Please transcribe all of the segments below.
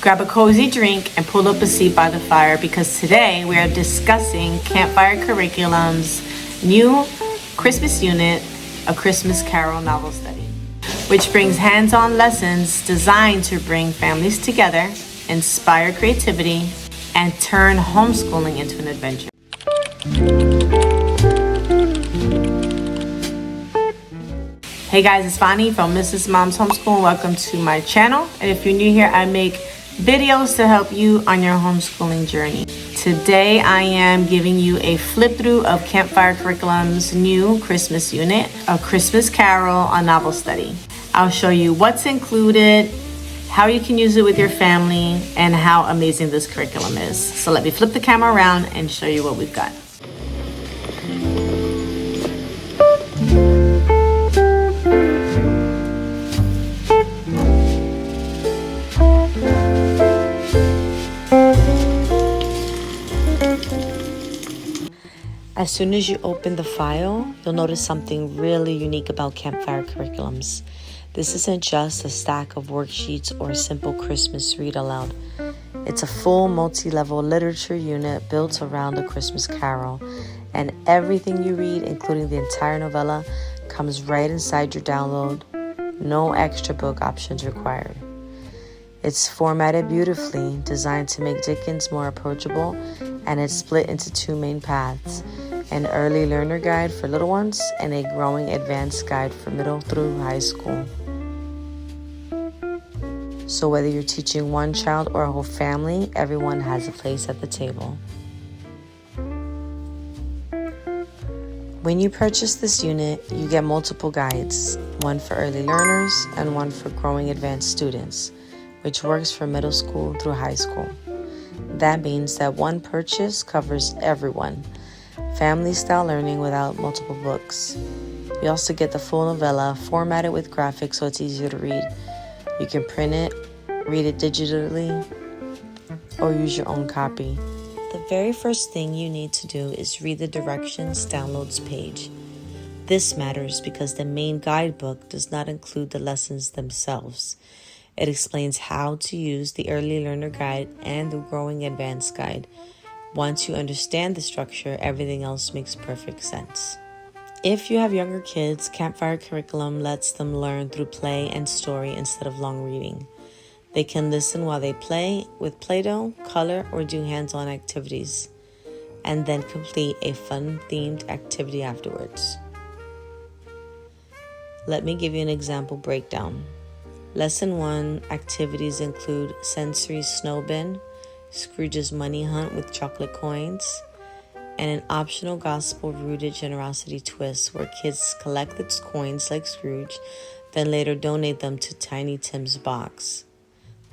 Grab a cozy drink and pull up a seat by the fire because today we are discussing Campfire Curriculums' new Christmas unit, A Christmas Carol novel study, which brings hands-on lessons designed to bring families together, inspire creativity, and turn homeschooling into an adventure. Hey guys, it's Bonnie from Mrs. Mom's Homeschool. Welcome to my channel. And if you're new here, I make videos to help you on your homeschooling journey. Today, I am giving you a flip through of Campfire Curriculums' new Christmas unit, A Christmas Carol, a novel study. I'll show you what's included, how you can use it with your family, and how amazing this curriculum is. So let me flip the camera around and show you what we've got. As soon as you open the file, you'll notice something really unique about Campfire Curriculums. This isn't just a stack of worksheets or a simple Christmas read aloud. It's a full multi-level literature unit built around A Christmas Carol, and everything you read, including the entire novella, comes right inside your download. No extra book options required. It's formatted beautifully, designed to make Dickens more approachable, and it's split into two main paths: an early learner guide for little ones and a growing advanced guide for middle through high school. So whether you're teaching one child or a whole family, everyone has a place at the table. When you purchase this unit, you get multiple guides, one for early learners and one for growing advanced students, which works for middle school through high school. That means that one purchase covers everyone. Family-style learning without multiple books. You also get the full novella formatted with graphics so it's easier to read. You can print it, read it digitally, or use your own copy. The very first thing you need to do is read the directions downloads page. This matters because the main guidebook does not include the lessons themselves. It explains how to use the Early Learner Guide and the Growing Advanced Guide. Once you understand the structure, everything else makes perfect sense. If you have younger kids, Campfire Curriculum lets them learn through play and story instead of long reading. They can listen while they play with Play-Doh, color, or do hands-on activities, and then complete a fun-themed activity afterwards. Let me give you an example breakdown. Lesson 1 activities include Sensory Snow Bin, Scrooge's Money Hunt with chocolate coins, and an optional gospel-rooted generosity twist where kids collect the coins like Scrooge, then later donate them to Tiny Tim's box.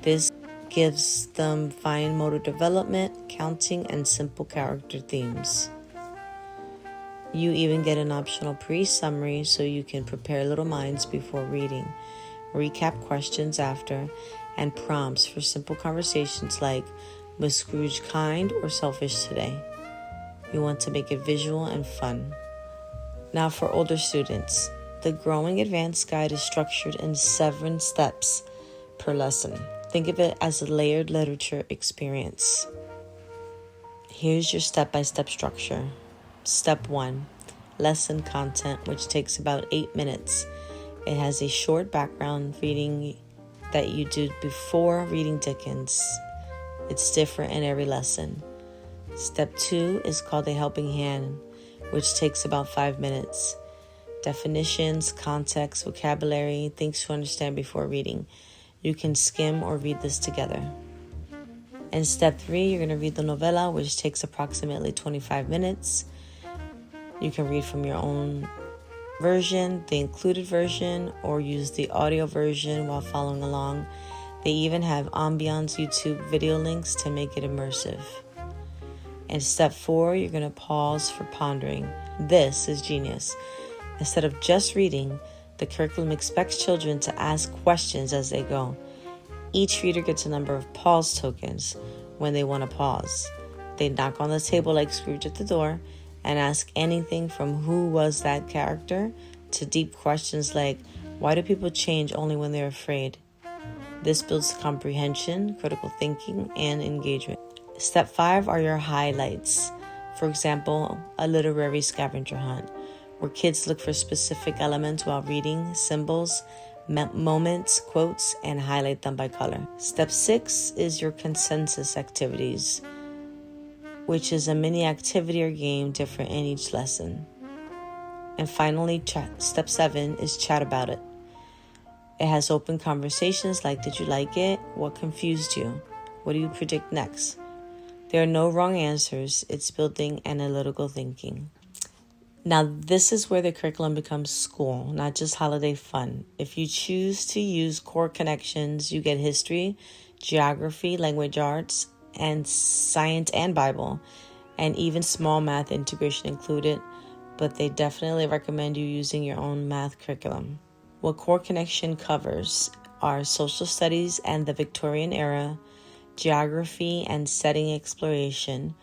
This gives them fine motor development, counting, and simple character themes. You even get an optional pre-summary so you can prepare little minds before reading, recap questions after, and prompts for simple conversations like, was Scrooge kind or selfish today? You want to make it visual and fun. Now for older students, the Growing Advanced Guide is structured in 7 steps per lesson. Think of it as a layered literature experience. Here's your step-by-step structure. Step 1, lesson content, which takes about 8 minutes. It has a short background reading that you do before reading Dickens. It's different in every lesson. Step 2 is called a helping hand, which takes about 5 minutes. Definitions, context, vocabulary, things to understand before reading. You can skim or read this together. In step 3, you're going to read the novella, which takes approximately 25 minutes. You can read from your own version, the included version, or use the audio version while following along. They even have ambiance YouTube video links to make it immersive. In step 4, you're going to pause for pondering. This is genius. Instead of just reading, the curriculum expects children to ask questions as they go. Each reader gets a number of pause tokens when they want to pause. They knock on the table like Scrooge at the door and ask anything from who was that character to deep questions like, why do people change only when they're afraid? This builds comprehension, critical thinking, and engagement. Step 5 are your highlights. For example, a literary scavenger hunt, where kids look for specific elements while reading, symbols, moments, quotes, and highlight them by color. Step 6 is your consensus activities, which is a mini activity or game different in each lesson. And finally, step 7 is chat about it. It has open conversations like, did you like it? What confused you? What do you predict next? There are no wrong answers. It's building analytical thinking. Now, this is where the curriculum becomes school, not just holiday fun. If you choose to use core connections, you get history, geography, language arts, and science and Bible, and even small math integration included, but they definitely recommend you using your own math curriculum. What core connection covers are social studies and the Victorian era, geography and setting exploration,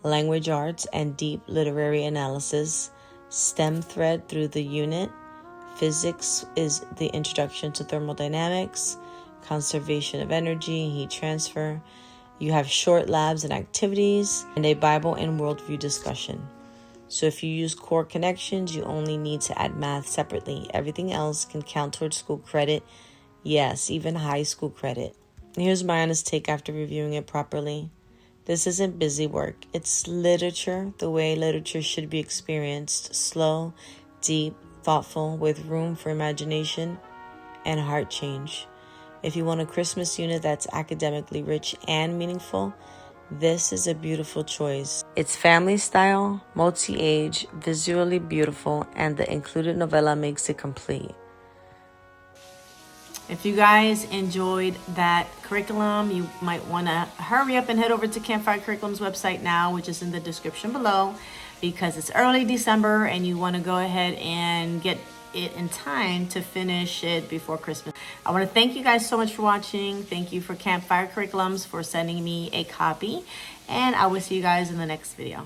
language arts and deep literary analysis, STEM thread through the unit, physics is the introduction to thermodynamics, conservation of energy, heat transfer. You have short labs and activities, and a Bible and worldview discussion. So if you use core connections, you only need to add math separately. Everything else can count towards school credit. Yes, even high school credit. Here's my honest take after reviewing it properly. This isn't busy work. It's literature the way literature should be experienced. Slow, deep, thoughtful, with room for imagination and heart change. If you want a Christmas unit that's academically rich and meaningful, this is a beautiful choice. It's family style, multi-age, visually beautiful, and the included novella makes it complete. If you guys enjoyed that curriculum, you might want to hurry up and head over to Campfire Curriculums website now, which is in the description below, because it's early December and you want to go ahead and get it in time to finish it before Christmas. I want to thank you guys so much for watching. Thank you for Campfire Curriculums for sending me a copy, and I will see you guys in the next video.